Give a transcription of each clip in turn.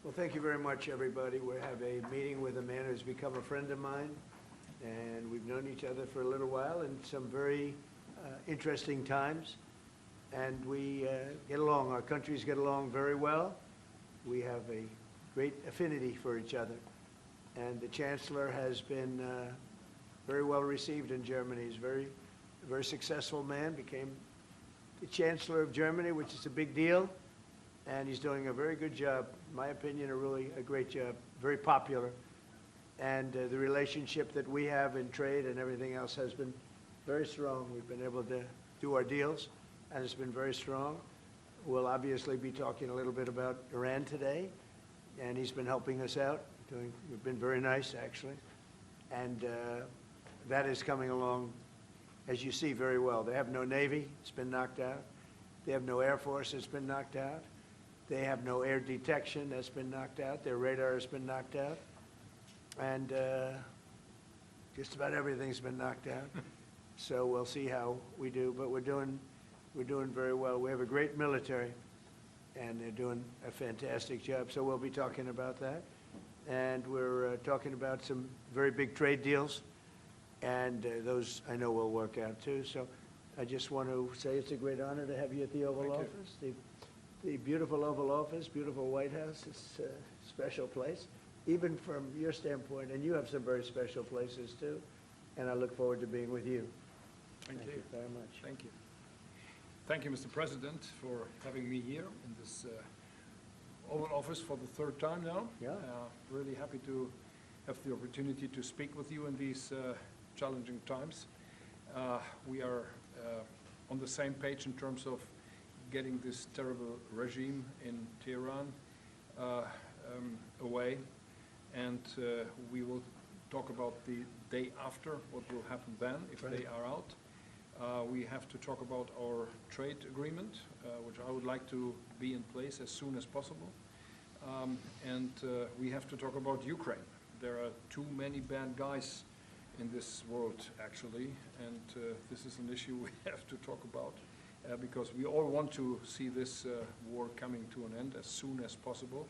Well, thank you very much, everybody. We have a meeting with a man who's become a friend of mine, and we've known each other for a little while in some very interesting times, and we get along. Our countries get along very well. We have a great affinity for each other, and the Chancellor has been very well received in Germany. He's a very successful man, became the Chancellor of Germany, which is a big deal. And he's doing a very good job, in my opinion, a great job, very popular. And the relationship that we have in trade and everything else has been very strong. We've been able to do our deals, and it's been very strong. We'll obviously be talking a little bit about Iran today, and he's been helping us out. We've been very nice, actually. And that is coming along, as you see, very well. They have no Navy. It's been knocked out. They have no Air Force. It's been knocked out. They have no air detection. That's been knocked out. Their radar has been knocked out. And just about everything's been knocked out. So we'll see how we do. But we're doing very well. We have a great military, and they're doing a fantastic job. So we'll be talking about that. And we're talking about some very big trade deals. And those I know will work out, too. So I just want to say it's a great honor to have you at the Oval Office. The beautiful Oval Office, beautiful White House. It's a special place, even from your standpoint. And you have some very special places, too. And I look forward to being with you. Thank you very much. Thank you. Thank you, Mr. President, for having me here in this Oval Office for the third time now. Yeah. Really happy to have the opportunity to speak with you in these challenging times. We are on the same page in terms of getting this terrible regime in Tehran away, and we will talk about the day after, what will happen then if they are out. We have to talk about our trade agreement, which I would like to be in place as soon as possible. And we have to talk about Ukraine. There are too many bad guys in this world, actually, and this is an issue we have to talk about. Because we all want to see this war coming to an end as soon as possible,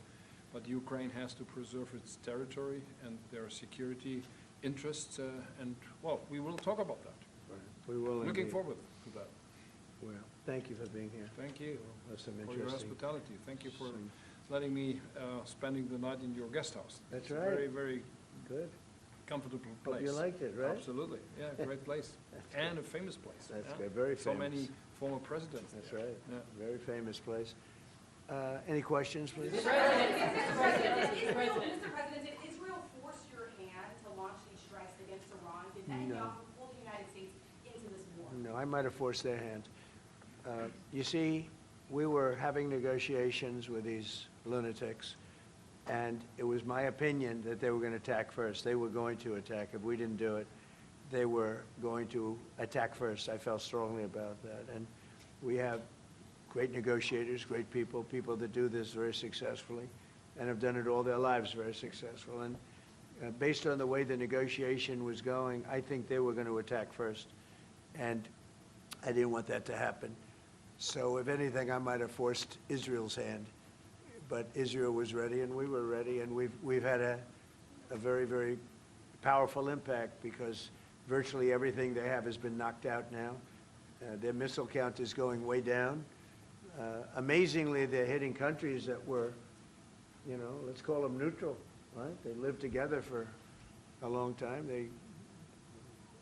but Ukraine has to preserve its territory and their security interests, and, well, we will talk about that. Right. We will. Looking forward to that. Well, thank you for being here. Thank you for your hospitality. Thank you for letting me spending the night in your guest house. That's it's right. A very, very good. Comfortable place. Hope you liked it, right? Absolutely. Yeah, great place. And a famous place. That's good. Very famous. So many former presidents. That's there. right. Yeah. Very famous place. Any questions, please? Mr. President, did Israel force your hand to launch these strikes against Iran? Did Netanyahu pull the United States into this war? No, I might have forced their hand. You see, we were having negotiations with these lunatics, and it was my opinion that they were going to attack first. They were going to attack. If we didn't do it, they were going to attack first. I felt strongly about that. And we have great negotiators, great people, people that do this very successfully and have done it all their lives very successful. And based on the way the negotiation was going, I think they were going to attack first. And I didn't want that to happen. So if anything, I might have forced Israel's hand. But Israel was ready, and we were ready, and we've had a very, very powerful impact because virtually everything they have has been knocked out now. Their missile count is going way down. Amazingly, they're hitting countries that were, let's call them neutral, right? They lived together for a long time.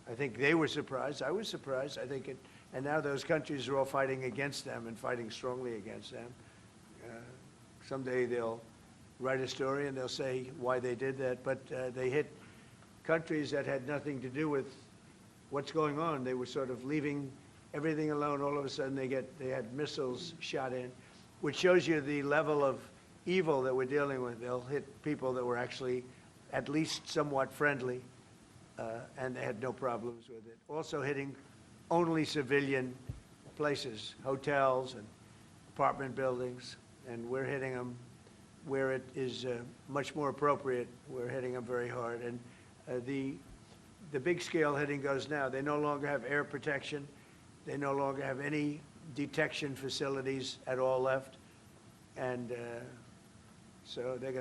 I think they were surprised. I was surprised. I think and now those countries are all fighting against them and fighting strongly against them. Someday they'll write a story and they'll say why they did that, but they hit countries that had nothing to do with what's going on. They were sort of leaving everything alone. All of a sudden they had missiles shot in, which shows you the level of evil that we're dealing with. They'll hit people that were actually at least somewhat friendly, and they had no problems with it. Also hitting only civilian places, hotels and apartment buildings. And we're hitting them where it is much more appropriate. We're hitting them very hard. And the big scale hitting goes now. They no longer have air protection. They no longer have any detection facilities at all left. And So they're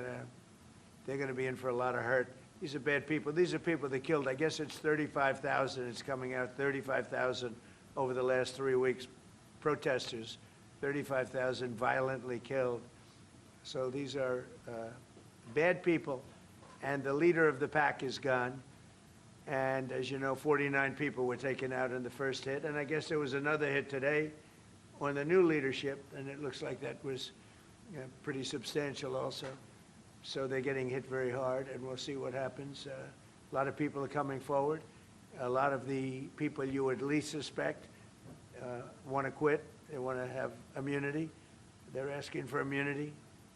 gonna be in for a lot of hurt. These are bad people. These are people that killed. I guess it's 35,000. It's coming out 35,000 over the last 3 weeks. Protesters, 35,000 violently killed. So these are bad people, and the leader of the pack is gone. And as you know, 49 people were taken out in the first hit, and I guess there was another hit today on the new leadership, and it looks like that was pretty substantial also. So they're getting hit very hard, and we'll see what happens. A lot of people are coming forward. A lot of the people you would least suspect want to quit. They want to have immunity. They're asking for immunity,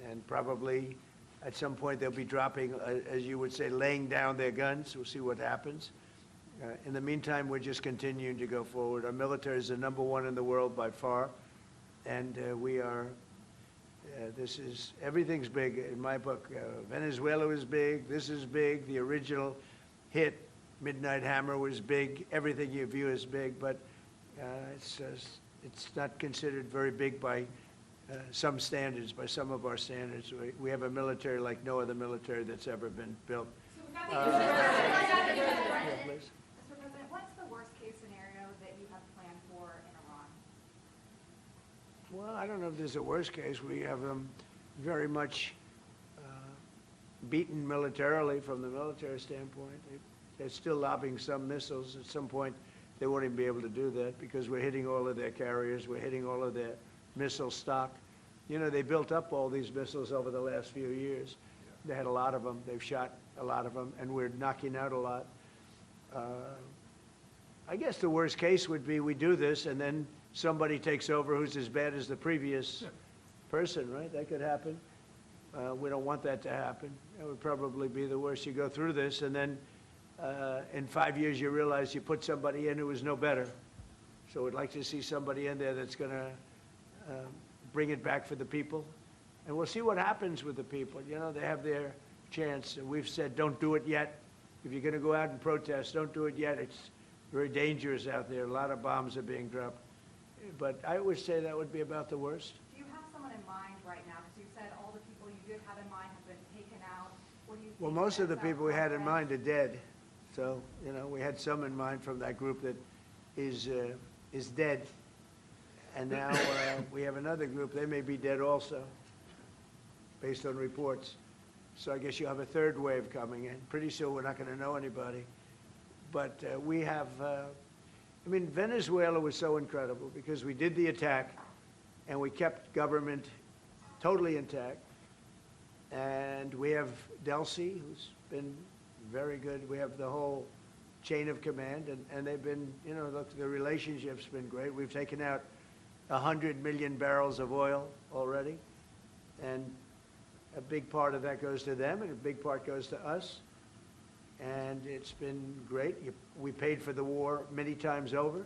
and probably at some point they'll be dropping, as you would say, laying down their guns. We'll see what happens. In the meantime, we're just continuing to go forward. Our military is the #1 in the world by far, and we are, everything's big in my book. Venezuela was big, this is big, the original hit, Midnight Hammer, was big, everything you view is big, but it's not considered very big by some standards, by some of our standards. We have a military like no other military that's ever been built. Yeah, please. Mr. President, what's the worst-case scenario that you have planned for in Iran? Well, I don't know if there's a worst case. We have them very much beaten militarily from the military standpoint. They're still lobbing some missiles. At some point, they won't even be able to do that because we're hitting all of their carriers. We're hitting all of their missile stock. You know, they built up all these missiles over the last few years. They had a lot of them. They've shot a lot of them, and we're knocking out a lot. I guess the worst case would be we do this, and then somebody takes over who's as bad as the previous person, right? That could happen. We don't want that to happen. That would probably be the worst. You go through this, and then in 5 years you realize you put somebody in who was no better. So we'd like to see somebody in there that's going to bring it back for the people. And we'll see what happens with the people. You know, they have their chance. And we've said, don't do it yet. If you're going to go out and protest, don't do it yet. It's very dangerous out there. A lot of bombs are being dropped. But I would say that would be about the worst. Do you have someone in mind right now? Because you said all the people you did have in mind have been taken out. What do you think? Well, most of the that's people we had in progress? mind are dead. So, you know, we had some in mind from that group that is dead. And now we have another group. They may be dead also, based on reports. So I guess you have a third wave coming in. Pretty soon we're not going to know anybody. But we have, I mean, Venezuela was so incredible because we did the attack and we kept government totally intact. And we have Delcy, who's been very good. We have the whole chain of command, and they've been, you know, look, the relationship's been great. We've taken out 100 million barrels of oil already, and a big part of that goes to them, and a big part goes to us, and it's been great. We paid for the war many times over,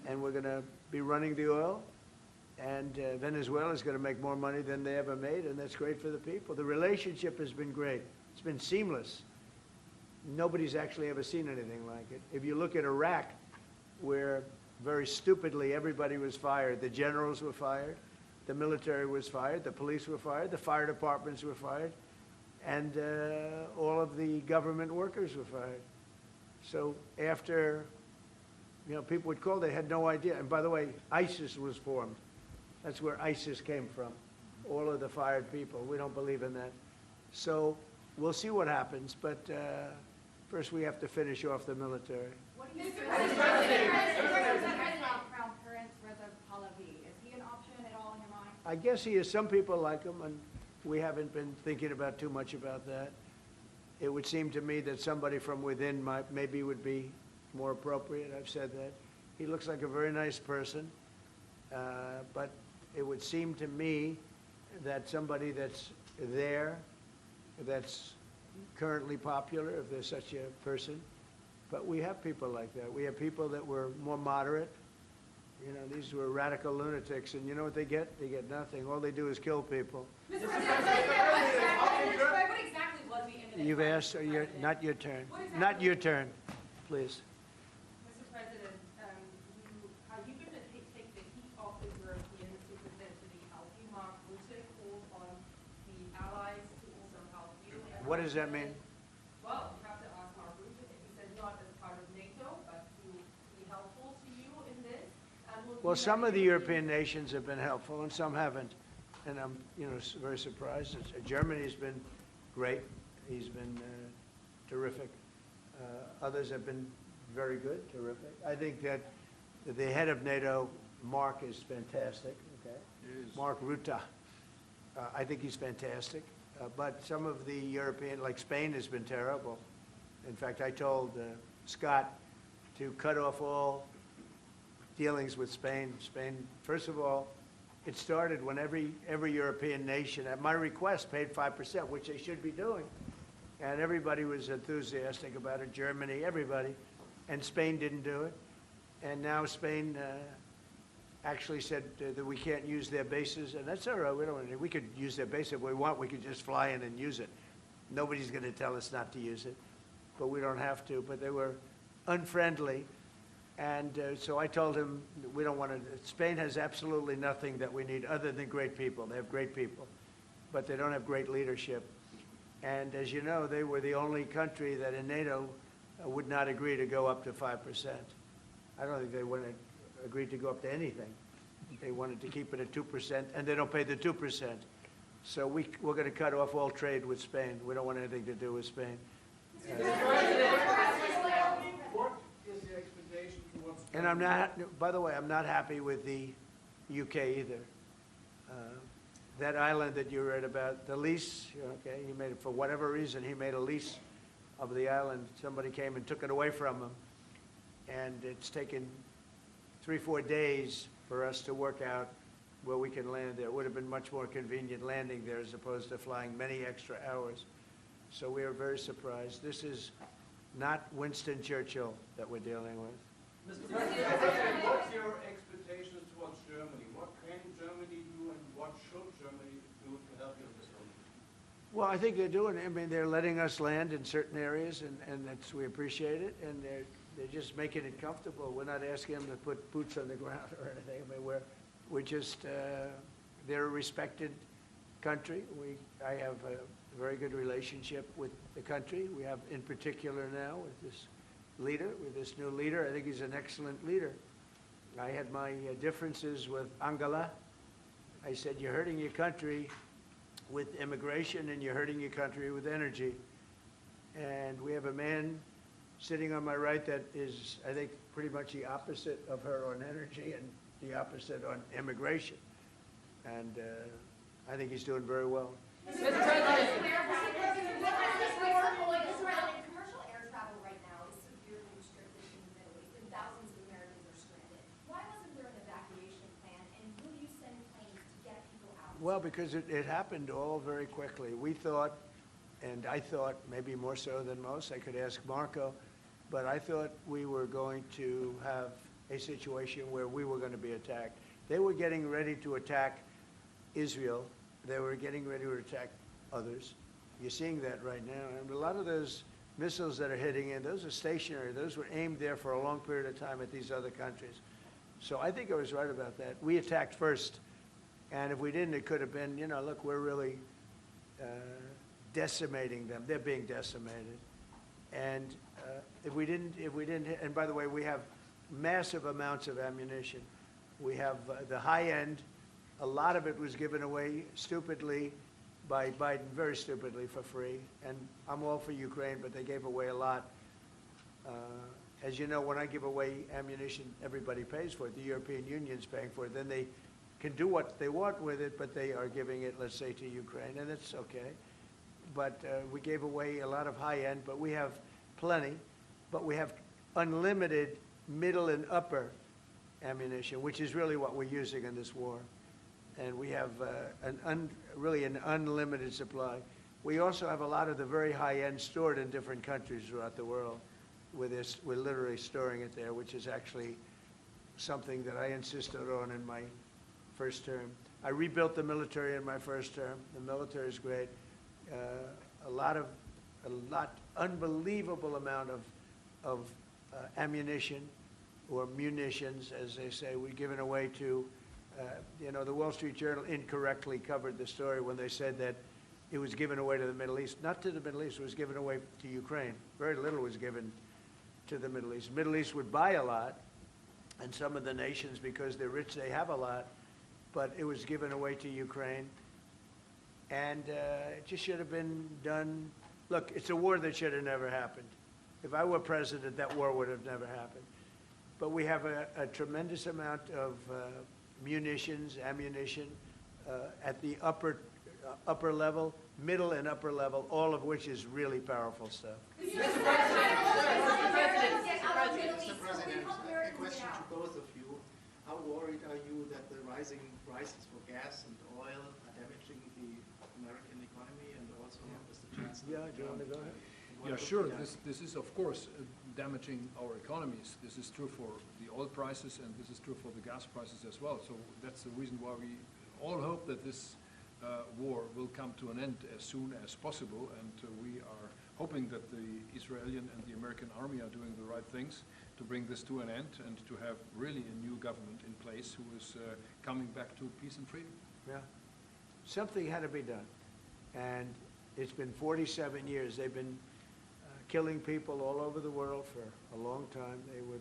and we're going to be running the oil, and Venezuela is going to make more money than they ever made, and that's great for the people. The relationship has been great. It's been seamless. Nobody's actually ever seen anything like it. If you look at Iraq, where very stupidly everybody was fired, the generals were fired, the military was fired, the police were fired, the fire departments were fired, and all of the government workers were fired. So after, you know, people would call, they had no idea. And by the way, ISIS was formed. That's where ISIS came from, all of the fired people. We don't believe in that. So we'll see what happens, but first we have to finish off the military. What do you think about Crown Prince Reza Pahlavi? Is he an option at all in your mind? I guess he is. Some people like him, and we haven't been thinking about too much about that. It would seem to me that somebody from within maybe would be more appropriate. I've said that. He looks like a very nice person, but it would seem to me that somebody that's there, that's currently popular, if there's such a person. But we have people like that. We have people that were more moderate. You know, these were radical lunatics, and you know what they get? They get nothing. All they do is kill people. Mr. President, what exactly was the imminent You've threat, asked, Mr. or you're, President? not your turn. What exactly Not your turn, please. Mr. President, you've been to take the heat off the Europeans who present to the Alpine Russian calls on the allies What does that mean? Well, you have to ask Mark Rutte. He said not as part of NATO, but to be helpful to you in this. Well, some of the European nations have been helpful and some haven't. And I'm, very surprised. Germany's been great. He's been terrific. Others have been very good, terrific. I think that the head of NATO, Mark, is fantastic, okay? He is. Mark Rutte. I think he's fantastic. But some of the European, like Spain, has been terrible. In fact, I told Scott to cut off all dealings with Spain. Spain, first of all, it started when every European nation, at my request, paid 5%, which they should be doing. And everybody was enthusiastic about it, Germany, everybody. And Spain didn't do it. And now Spain actually said that we can't use their bases, and that's all right. We could use their base if we want. We could just fly in and use it. Nobody's going to tell us not to use it, but we don't have to. But they were unfriendly, and so I told him we don't want to. Spain has absolutely nothing that we need other than great people. They have great people, but they don't have great leadership. And as you know, they were the only country that in NATO would not agree to go up to 5%. I don't think they agreed to go up to anything. They wanted to keep it at 2%, and they don't pay the 2%. So we're going to cut off all trade with Spain. We don't want anything to do with Spain. What is the expectation towards? And I'm not, by the way, I'm not happy with the UK either. That island that you read about, the lease, okay, he made it, for whatever reason, he made a lease of the island. Somebody came and took it away from him. And it's taken 3-4 days for us to work out where we can land there. It would have been much more convenient landing there as opposed to flying many extra hours. So we are very surprised. This is not Winston Churchill that we're dealing with. Mr. President, what's your expectations towards Germany? What can Germany do and what should Germany do to help you in this one? Well, I think they're doing it. I mean, they're letting us land in certain areas, and we appreciate it, and they're just making it comfortable. We're not asking them to put boots on the ground or anything. I mean, we're just, they're a respected country. I have a very good relationship with the country. We have, in particular now, with this leader, with this new leader. I think he's an excellent leader. I had my differences with Angela. I said, you're hurting your country with immigration, and you're hurting your country with energy. And we have a man sitting on my right that is, I think, pretty much the opposite of her on energy and the opposite on immigration. And I think he's doing very well. Mr. President. Commercial air travel right now is severely restricted in the Middle East, and thousands of Americans are stranded. Why wasn't there an evacuation plan, and will you send planes to get people out? Well, because it happened all very quickly. We thought, and I thought maybe more so than most, I could ask Marco, but I thought we were going to have a situation where we were going to be attacked. They were getting ready to attack Israel. They were getting ready to attack others. You're seeing that right now. And a lot of those missiles that are hitting in, those are stationary. Those were aimed there for a long period of time at these other countries. So I think I was right about that. We attacked first. And if we didn't, it could have been, look, we're really decimating them. They're being decimated. And if we didn't, and by the way, we have massive amounts of ammunition. We have the high end. A lot of it was given away stupidly by Biden, very stupidly, for free. And I'm all for Ukraine, but they gave away a lot. As you know, when I give away ammunition, everybody pays for it. The European Union's paying for it. Then they can do what they want with it, but they are giving it, let's say, to Ukraine, and it's okay. But we gave away a lot of high end, but we have plenty. But we have unlimited middle and upper ammunition, which is really what we're using in this war. And we have really an unlimited supply. We also have a lot of the very high end stored in different countries throughout the world. We're literally storing it there, which is actually something that I insisted on in my first term. I rebuilt the military in my first term. The military is great. Unbelievable amount of ammunition, or munitions, as they say, we're giving away to, the Wall Street Journal incorrectly covered the story when they said that it was given away to the Middle East. Not to the Middle East, it was given away to Ukraine. Very little was given to the Middle East. The Middle East would buy a lot, and some of the nations, because they're rich, they have a lot, but it was given away to Ukraine. And it just should have been done. Look, it's a war that should have never happened. If I were president, that war would have never happened. But we have a tremendous amount of munitions, ammunition at the upper level, middle and upper level, all of which is really powerful stuff. Mr. President, a question to both of you. How worried are you that the rising prices for gas and oil are damaging the American economy and also Mr. Chancellor? Yeah, do you want to go ahead? Yeah, sure. This is, of course, damaging our economies. This is true for the oil prices, and this is true for the gas prices as well. So that's the reason why we all hope that this war will come to an end as soon as possible, and we are hoping that the Israeli and the American army are doing the right things to bring this to an end and to have really a new government in place who is coming back to peace and freedom. Yeah. Something had to be done. And it's been 47 years. They've been killing people all over the world for a long time. They were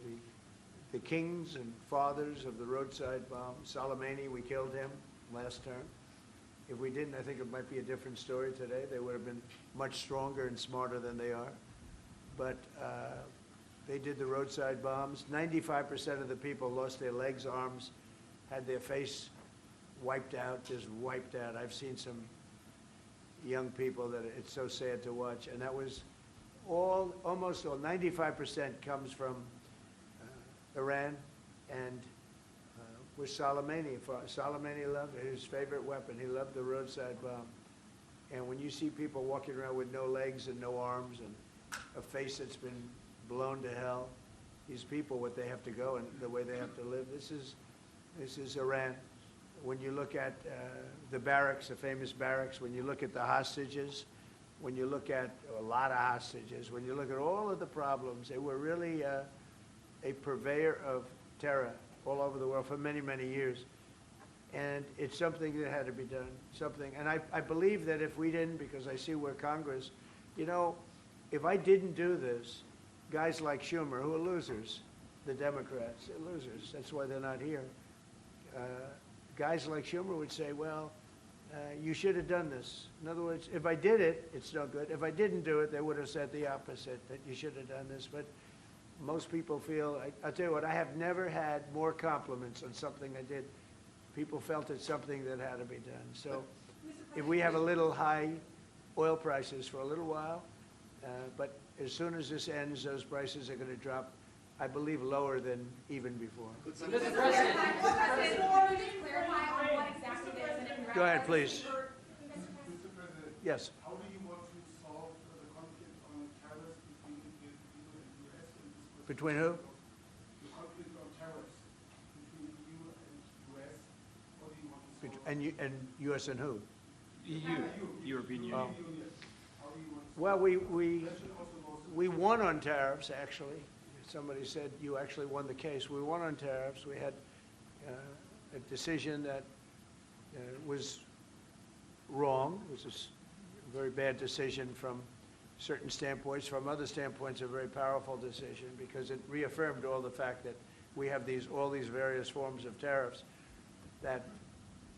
the kings and fathers of the roadside bomb. Soleimani, we killed him last term. If we didn't, I think it might be a different story today. They would have been much stronger and smarter than they are. But they did the roadside bombs. 95% of the people lost their legs, arms, had their face wiped out, just wiped out. I've seen some young people that it's so sad to watch. And that was almost all, 95% comes from Iran and with Soleimani. Soleimani loved his favorite weapon. He loved the roadside bomb. And when you see people walking around with no legs and no arms and a face that's been blown to hell, these people, what they have to go and the way they have to live, this is Iran. When you look at the barracks, the famous barracks, when you look at the hostages, when you look at a lot of hostages, when you look at all of the problems, they were really a purveyor of terror all over the world for many, many years. And it's something that had to be done, something. And I believe that if we didn't, because I see where Congress, you know, if I didn't do this, guys like Schumer, who are losers, the Democrats, they're losers. That's why they're not here. Guys like Schumer would say, well, you should have done this. In other words, if I did it, it's no good. If I didn't do it, they would have said the opposite, that you should have done this. But most people feel, I'll tell you what, I have never had more compliments on something I did. People felt it's something that had to be done. So if we have a little high oil prices for a little while, but as soon as this ends, those prices are going to drop, I believe, lower than even before. Mr. Before we just clarify on what exactly it is that Go ahead, please. Mr. President, Yes. how do you want to solve the conflict on tariffs between the EU and the US? Between who? The conflict on tariffs between the EU and the US. How do you want to solve And U.S. and who? EU, European Union. Oh. How do you want to Well, also we won on tariffs, actually. Somebody said you actually won the case. We won on tariffs. We had a decision that was wrong. It was a very bad decision from certain standpoints. From other standpoints, a very powerful decision because it reaffirmed all the fact that we have all these various forms of tariffs that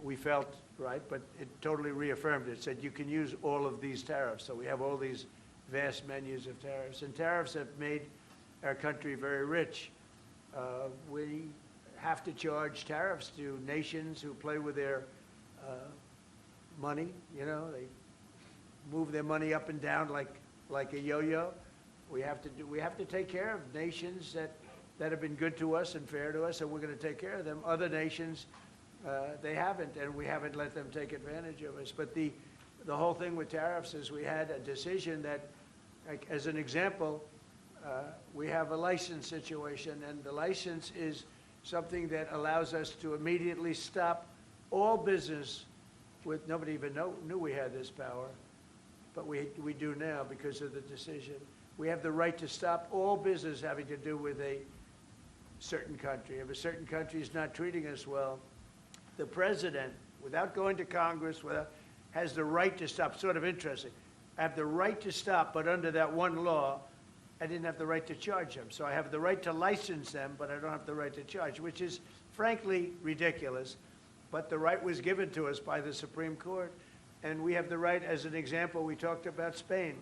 we felt right, but it totally reaffirmed it. It said you can use all of these tariffs. So we have all these vast menus of tariffs. And tariffs have made our country very rich. We have to charge tariffs to nations who play with their money. You know, they move their money up and down like a yo-yo. We have to take care of nations that have been good to us and fair to us, and we're going to take care of them. Other nations, they haven't, and we haven't let them take advantage of us. But the whole thing with tariffs is we had a decision that, like, as an example, we have a license situation, and the license is something that allows us to immediately stop all business with, nobody even knew we had this power, but we do now because of the decision. We have the right to stop all business having to do with a certain country. If a certain country is not treating us well, the president, without going to Congress, has the right to stop. Sort of interesting. I have the right to stop, but under that one law, I didn't have the right to charge them. So I have the right to license them, but I don't have the right to charge, which is frankly ridiculous. But the right was given to us by the Supreme Court. And we have the right, as an example, we talked about Spain.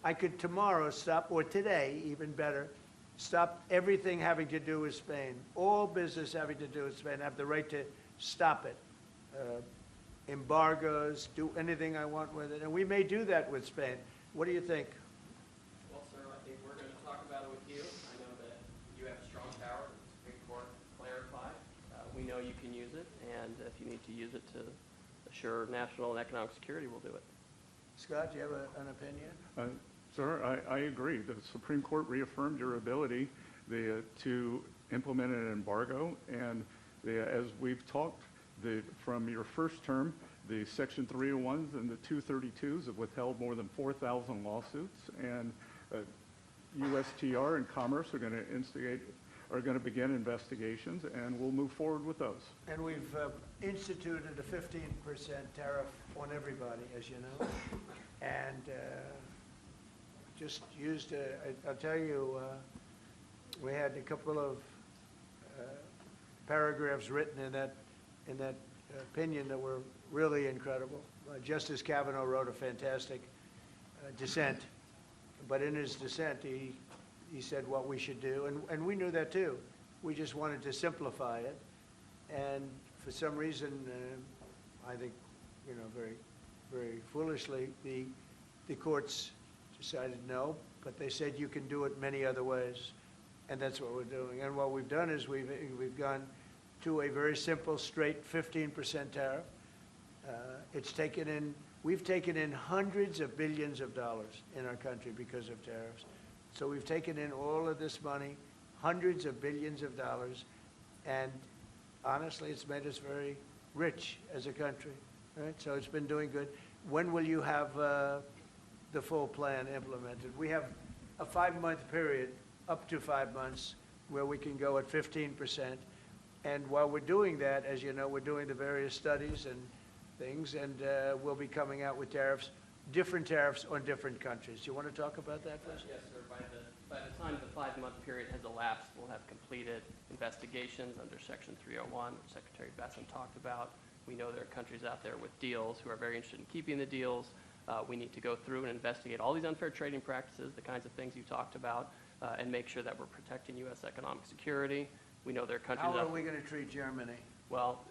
I could tomorrow stop, or today, even better, stop everything having to do with Spain. All business having to do with Spain. I have the right to stop it. Embargoes, do anything I want with it. And we may do that with Spain. What do you think? Well, sir, I think we're going to talk about it with you. I know that you have strong power. The Supreme Court clarified. We know you can use it, and if you need to use it to assure national and economic security, we'll do it. Scott, do you have an opinion? Sir, I agree. The Supreme Court reaffirmed your ability to implement an embargo, and as we've talked, from your first term, the Section 301s and the 232s have withheld more than 4,000 lawsuits, and USTR and Commerce are going to begin investigations, and we'll move forward with those. And we've instituted a 15% tariff on everybody, as you know, and just used, I'll tell you, we had a couple of paragraphs written in that opinion that were really incredible. Justice Kavanaugh wrote a fantastic dissent, but in his dissent, he said what we should do, and we knew that too. We just wanted to simplify it, and for some reason, I think, very, very foolishly, the courts decided no, but they said you can do it many other ways, and that's what we're doing. And what we've done is we've gone to a very simple, straight 15% tariff. We've taken in hundreds of billions of dollars in our country because of tariffs. So we've taken in all of this money, hundreds of billions of dollars, and honestly, it's made us very rich as a country, right? So it's been doing good. When will you have the full plan implemented? We have a 5-month period, up to 5 months, where we can go at 15%. And while we're doing that, as you know, we're doing the various studies and things, and we'll be coming out with tariffs, different tariffs on different countries. Do you want to talk about that first? Yes, sir. By the time the 5-month period has elapsed, we'll have completed investigations under Section 301, which Secretary Besson talked about. We know there are countries out there with deals who are very interested in keeping the deals. We need to go through and investigate all these unfair trading practices, the kinds of things you talked about, and make sure that we're protecting U.S. economic security. We know there are countries How are we going to treat Germany? Well,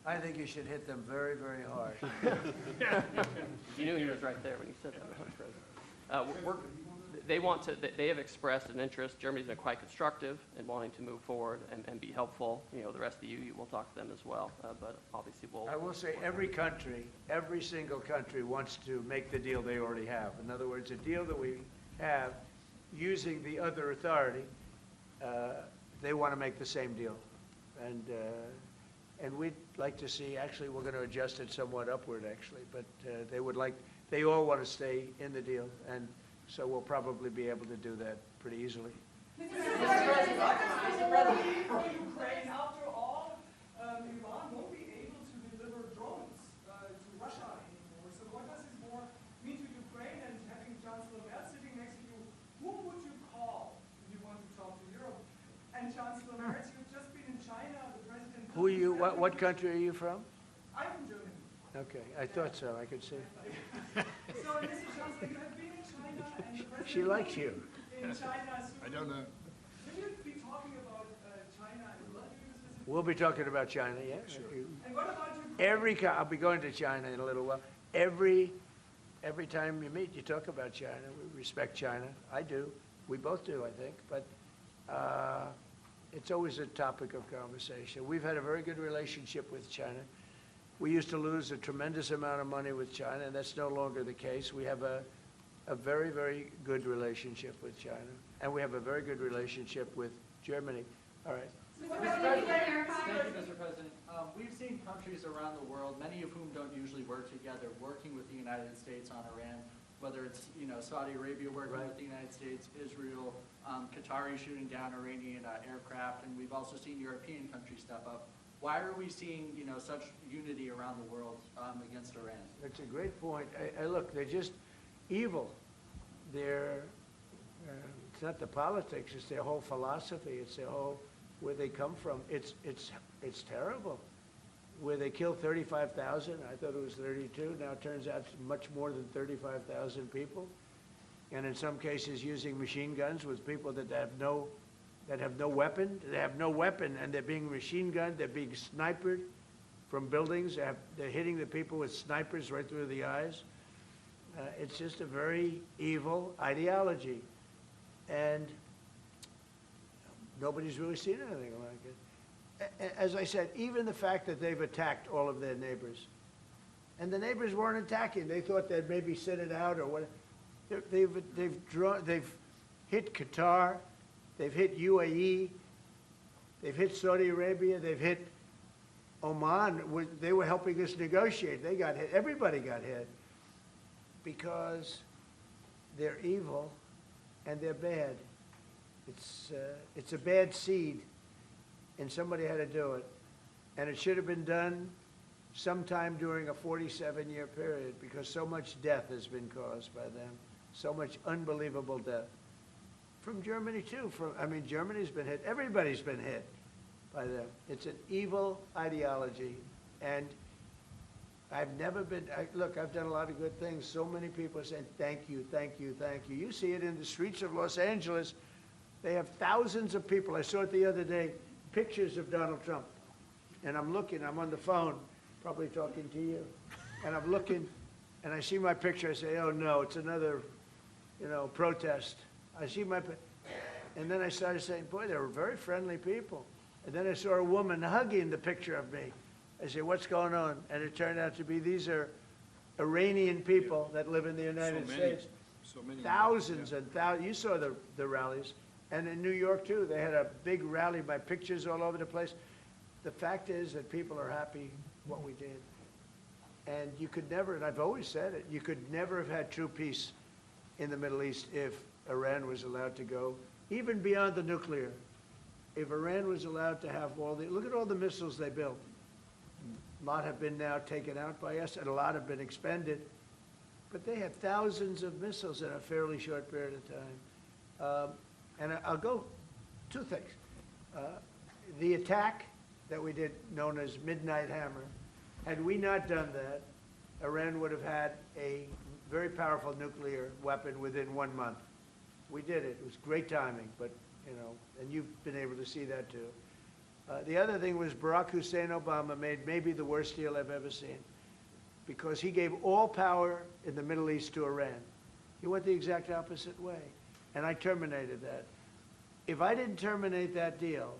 I think you should hit them very, very hard. you knew he was right there when you said that, Mr. President. They have expressed an interest. Germany's been quite constructive in wanting to move forward and be helpful. The rest of you will talk to them as well, but obviously we'll... I will say every single country wants to make the deal they already have. In other words, a deal that we have using the other authority, they want to make the same deal. And we'd like to see, actually, we're going to adjust it somewhat upward, actually, but they all want to stay in the deal, and so we'll probably be able to do that pretty easily. Mr. President, Ukraine, after all, Iran won't be able to deliver drones to Russia anymore. So what does this war mean to Ukraine? And having Chancellor Merz sitting next to you, who would you call if you want to talk to Europe? And Chancellor Merz, you've just been in China. The president. Who are you? What country are you from? I'm from Germany. Okay, I thought so. I could see. So, Mr. Chancellor, you have been in China, and the president. She likes you. In China. So I don't know. Will you be talking about China and what do you specifically? We'll be talking about China, yeah. Sure. And what about Ukraine? I'll be going to China in a little while. Every time you meet, you talk about China. We respect China. I do. We both do, I think. But it's always a topic of conversation. We've had a very good relationship with China. We used to lose a tremendous amount of money with China, and that's no longer the case. We have a very, very good relationship with China, and we have a very good relationship with Germany. All right. Thank you, Mr. President. We've seen countries around the world, many of whom don't usually work together, working with the United States on Iran, whether it's Saudi Arabia working with the United States, Israel, Qatari shooting down Iranian aircraft, and we've also seen European countries step up. Why are we seeing, you know, such unity around the world against Iran? That's a great point. Look, they're just evil. They're, it's not the politics, it's their whole philosophy, it's their whole, where they come from. It's terrible. Where they killed 35,000, I thought it was 32, now it turns out it's much more than 35,000 people. And in some cases using machine guns with people that have no weapon. They have no weapon, and they're being machine gunned, they're being sniped from buildings, they're hitting the people with snipers right through the eyes. It's just a very evil ideology. And nobody's really seen anything like it. As I said, even the fact that they've attacked all of their neighbors, and the neighbors weren't attacking, they thought they'd maybe sit it out or what. They've hit Qatar, they've hit UAE, they've hit Saudi Arabia, they've hit Oman. They were helping us negotiate. They got hit. Everybody got hit because they're evil and they're bad. It's a bad seed, and somebody had to do it. And it should have been done sometime during a 47-year period, because so much death has been caused by them, so much unbelievable death. From Germany, too. Germany's been hit. Everybody's been hit by them. It's an evil ideology, and I've never been, look, I've done a lot of good things. So many people are saying, thank you, thank you, thank you. You see it in the streets of Los Angeles. They have thousands of people. I saw it the other day, pictures of Donald Trump. And I'm looking, I'm on the phone, probably talking to you. And I'm looking, and I see my picture. I say, oh, no, it's another, protest. I see my, and then I started saying, boy, they were very friendly people. And then I saw a woman hugging the picture of me. I said, what's going on? And it turned out to be these are Iranian people that live in the United States. So many. Thousands and thousands. You saw the rallies. And in New York, too, they had a big rally, my pictures all over the place. The fact is that people are happy what we did. And you could never, and I've always said it, you could never have had true peace in the Middle East if Iran was allowed to go, even beyond the nuclear. If Iran was allowed to have look at all the missiles they built. A lot have been now taken out by us, and a lot have been expended. But they had thousands of missiles in a fairly short period of time. And I'll go, two things. The attack that we did, known as Midnight Hammer, had we not done that, Iran would have had a very powerful nuclear weapon within 1 month. We did it. It was great timing, but, and you've been able to see that too. The other thing was Barack Hussein Obama made maybe the worst deal I've ever seen, because he gave all power in the Middle East to Iran. He went the exact opposite way, and I terminated that. If I didn't terminate that deal,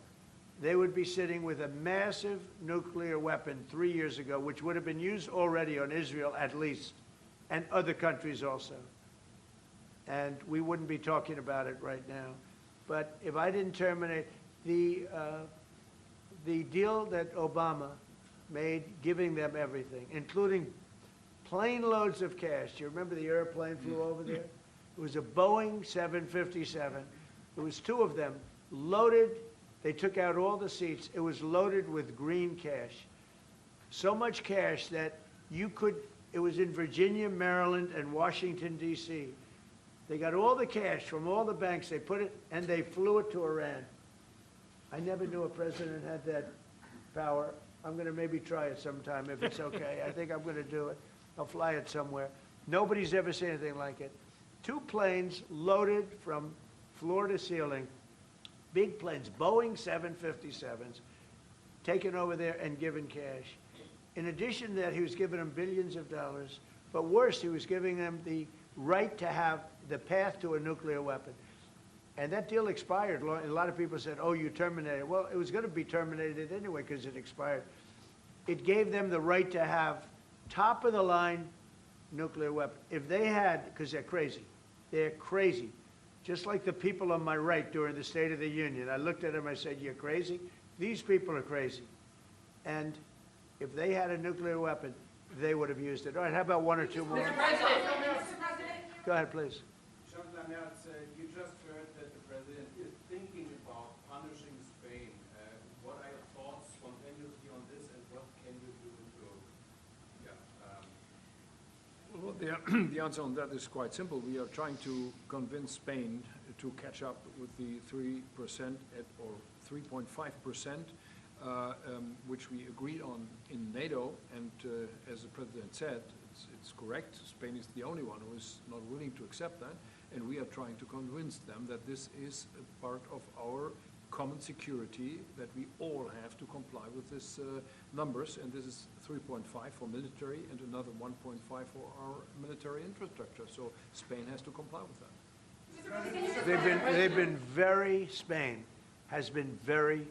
they would be sitting with a massive nuclear weapon 3 years ago, which would have been used already on Israel at least, and other countries also. And we wouldn't be talking about it right now. But if I didn't terminate the deal that Obama made, giving them everything, including plane loads of cash. Do you remember the airplane flew over there? It was a Boeing 757. It was 2 of them, loaded. They took out all the seats. It was loaded with green cash. So much cash that it was in Virginia, Maryland, and Washington, D.C. They got all the cash from all the banks. They put it, and they flew it to Iran. I never knew a president had that power. I'm going to maybe try it sometime if it's okay. I think I'm going to do it. I'll fly it somewhere. Nobody's ever seen anything like it. 2 planes loaded from floor to ceiling, big planes, Boeing 757s, taken over there and given cash. In addition to that, he was giving them billions of dollars. But worse, he was giving them the right to have the path to a nuclear weapon. And that deal expired. A lot of people said, oh, you terminated it. Well, it was going to be terminated anyway because it expired. It gave them the right to have top-of-the-line nuclear weapon. If they had, because they're crazy, just like the people on my right during the State of the Union. I looked at them, I said, you're crazy? These people are crazy. And if they had a nuclear weapon, they would have used it. All right, how about 1 or 2 more? Mr. President. Go ahead, please. Chancellor Merz, you just heard that the president is thinking about punishing Spain. What are your thoughts spontaneously on Well, the answer on that is quite simple. We are trying to convince Spain to catch up with the 3% or 3.5%, which we agreed on in NATO. And as the President said, it's correct. Spain is the only one who is not willing to accept that. And we are trying to convince them that this is a part of our common security, that we all have to comply with these numbers, and this is 3.5 for military and another 1.5 for our military infrastructure. So Spain has to comply with that. Spain has been very,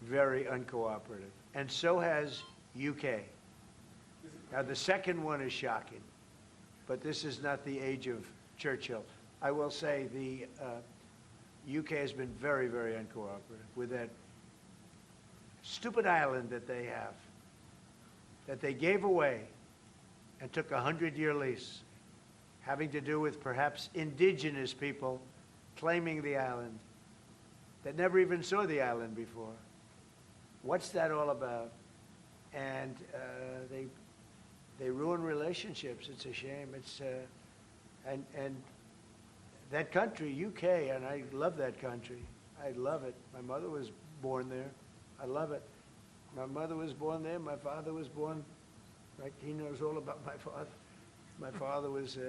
very uncooperative, and so has UK. Now, the second one is shocking, but this is not the age of Churchill. I will say the UK has been very, very uncooperative with that stupid island that they have, that they gave away and took a 100-year lease, having to do with perhaps indigenous people claiming the island that never even saw the island before. What's that all about? And they ruin relationships. It's a shame. It's and that country, UK, and I love that country. I love it. My mother was born there. I love it. My mother was born there. My father was born, right? He knows all about my father. My father was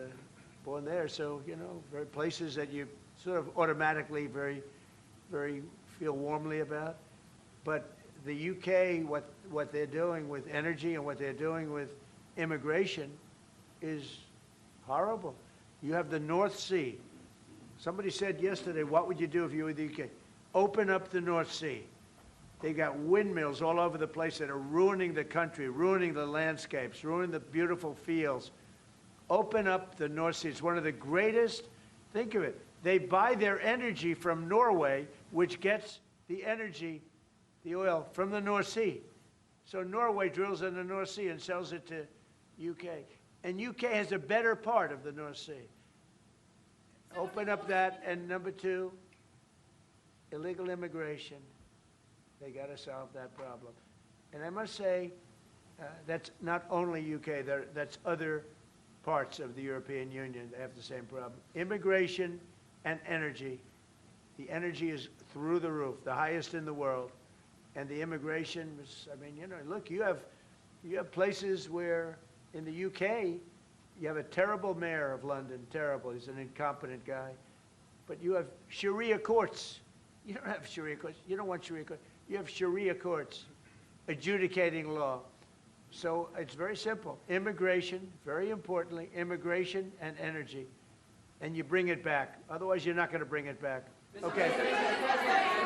born there. So, you know, very places that you sort of automatically very feel warmly about. But the UK, what they're doing with energy and what they're doing with immigration is horrible. You have the North Sea. Somebody said yesterday, what would you do if you were the UK? Open up the North Sea. They got windmills all over the place that are ruining the country, ruining the landscapes, ruining the beautiful fields. Open up the North Sea. It's one of the greatest, think of it, they buy their energy from Norway, which gets the energy, the oil, from the North Sea. So Norway drills in the North Sea and sells it to UK. And UK has a better part of the North Sea. Open up that, and number two, illegal immigration. They got to solve that problem. And I must say, that's not only UK, that's other parts of the European Union that have the same problem. Immigration and energy. The energy is through the roof, the highest in the world. And the immigration was, I mean, you know, look, you have places where in the UK, you have a terrible mayor of London, terrible, he's an incompetent guy. But you have Sharia courts. You don't have Sharia courts. You don't want Sharia courts. You have Sharia courts adjudicating law. So it's very simple. Immigration, very importantly, immigration and energy. And you bring it back. Otherwise, you're not going to bring it back. Okay.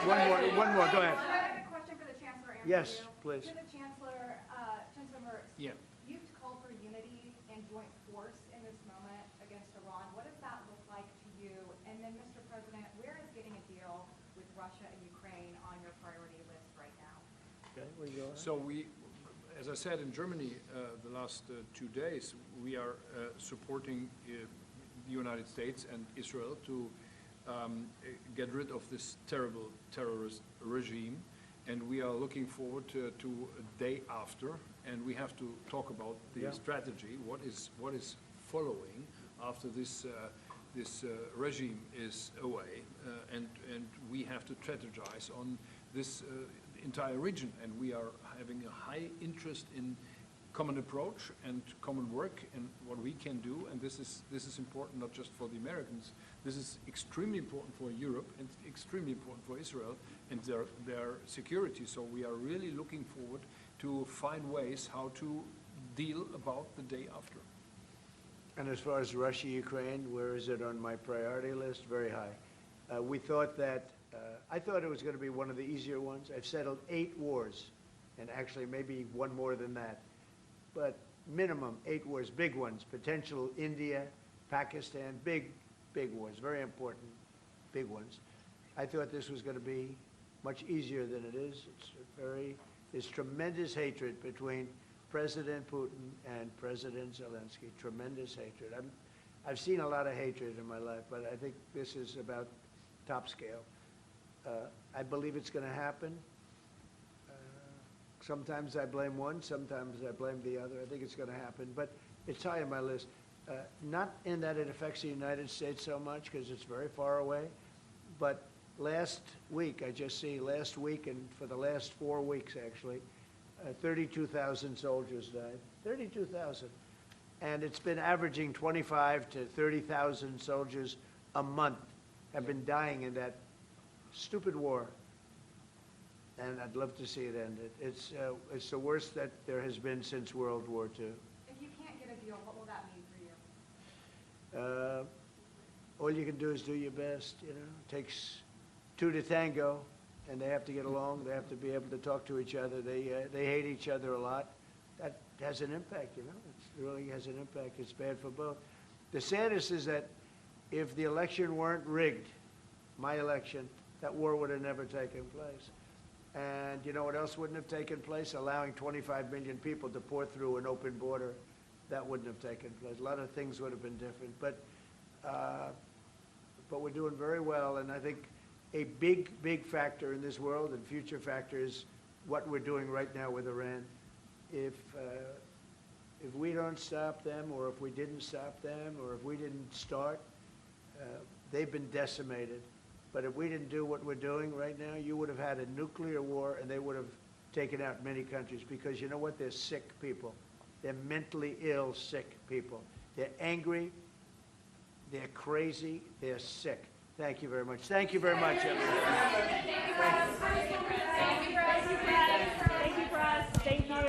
One more. Go ahead. I have a question for the Chancellor. Yes, please. To the Chancellor, Chancellor Merz. Yeah. You've called for unity and joint force in this moment against Iran. What does that look like to you? And then, Mr. President, where is getting a deal with Russia and Ukraine on your priority list right now? Okay, where you going? So we, as I said, in Germany the last 2 days, we are supporting the United States and Israel to get rid of this terrible terrorist regime. And we are looking forward to a day after, and we have to talk about the strategy, what is following after this regime is away, and we have to strategize on this entire region, and we are having a high interest in common approach and common work and what we can do, and this is important not just for the Americans. This is extremely important for Europe and extremely important for Israel and their security. So we are really looking forward to find ways how to deal about the day after. And as far as Russia, Ukraine, where is it on my priority list? Very high. We thought that, I thought it was going to be one of the easier ones. I've settled 8 wars, and actually maybe one more than that. But minimum 8 wars, big ones, potential India, Pakistan, big wars, very important, big ones. I thought this was going to be much easier than it is. There's tremendous hatred between President Putin and President Zelensky, tremendous hatred. I've seen a lot of hatred in my life, but I think this is about top scale. I believe it's going to happen. Sometimes I blame one, sometimes I blame the other. I think it's going to happen, but it's high on my list. Not in that it affects the United States so much, because it's very far away, but last week, last week and for the last 4 weeks, actually, 32,000 soldiers died. 32,000. And it's been averaging 25 to 30,000 soldiers a month have been dying in that stupid war. And I'd love to see it ended. It's the worst that there has been since World War II. If you can't get a deal, what will that mean for you? All you can do is do your best, you know. It takes two to tango, and they have to get along. They have to be able to talk to each other. They hate each other a lot. That has an impact, you know. It really has an impact. It's bad for both. The saddest is that if the election weren't rigged, my election, that war would have never taken place. And you know what else wouldn't have taken place? Allowing 25 million people to pour through an open border. That wouldn't have taken place. A lot of things would have been different. But we're doing very well, and I think a big factor in this world and future factor is what we're doing right now with Iran. If we don't stop them, or if we didn't stop them, or if we didn't start, they've been decimated. But if we didn't do what we're doing right now, you would have had a nuclear war, and they would have taken out many countries, because you know what? They're sick people. They're mentally ill, sick people. They're angry, they're crazy, they're sick. Thank you very much. Thank you very much, everyone. Thank you, Press. Thank you.